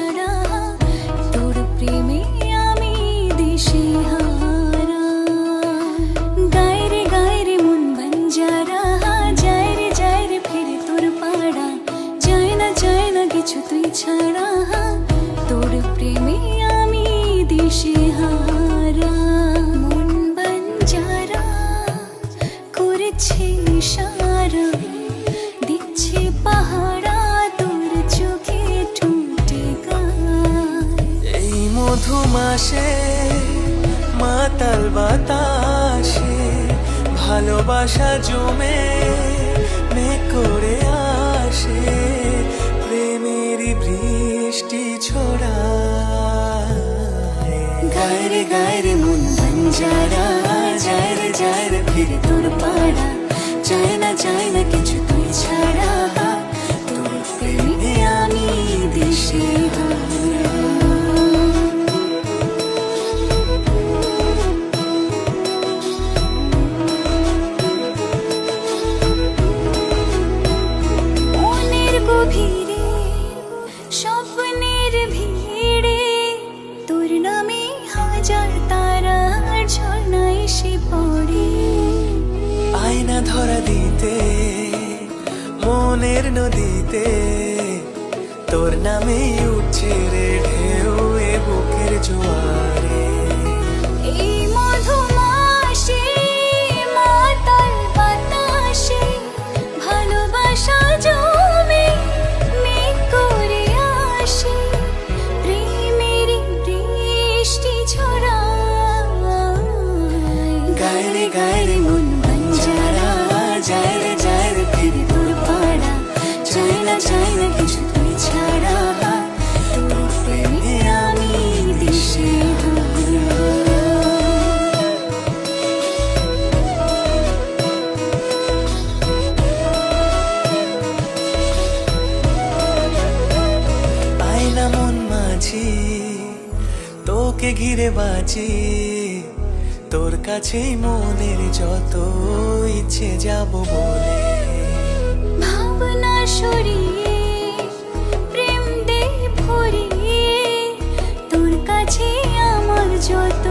ছাড়া, তোর প্রেমে আমি দিশেহারা। গায়ে রে মন বঞ্জারা, যায় রে ফিরে তোর পাড়া, যায় না কিছু তুই ছাড়া, তোর প্রেমে আমি দিশেহারা। মন বঞ্জারা করেছে ইশারা, দিচ্ছে পাহারা, তোর চোখে ঠুঁটে গায়। এই মধুমাসে মাতাল বাতাসে ভালোবাসা জমে মেঘ করে আসে, প্রেমেরই বৃষ্টি ছড়ায়। গায়ে রে মন বঞ্জারা, যায় রে ফিরে তোর পাড়া, যায় না কিছু তুই ছাড়া, তোর প্রেমে আমি দিশেহারা। মনের গভীরে স্বপ্নের ভিড়ে, তোর নামে হাজার তারার ঝর্ণা এসে পড়ে। আয়না ধরা দিতে মনের নদীতে, তোর নামে উঠছে রে ঢেউ এ বুকের জোয়ারে। এই মধুমাসে মাতাল বাতাসে ভালোবাসা জমে মেঘ করে আসে, প্রেমেরই বৃষ্টি ছড়ায়। গায়ে রে মন বঞ্জারা, যায় রে ফিরে তোর পাড়া, যায় না কিছু তুই ছাড়া, তোর প্রেমে আমি দিশেহারা। আয়না মন মাঝি তোকে ঘিরে বাঁচি, তোর কাছেই মনের যত ইচ্ছে যাব বলে। ভাবনা সরিয়ে প্রেম দে ভরিয়ে, তোর কাছে আমার যত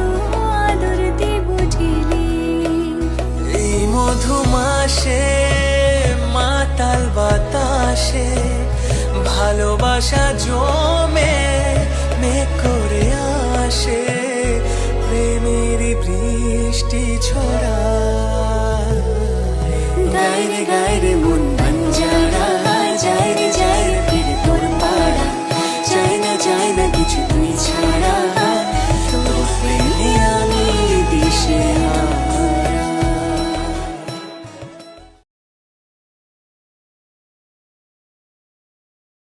আদর দেব ঢেলে। এই মধুমাসে মাতাল বাতাসে ভালোবাসা জমে মেঘ করে আসে, প্রেমেরই বৃষ্টি ছড়ায়। গায়ে রে মন বঞ্জারা,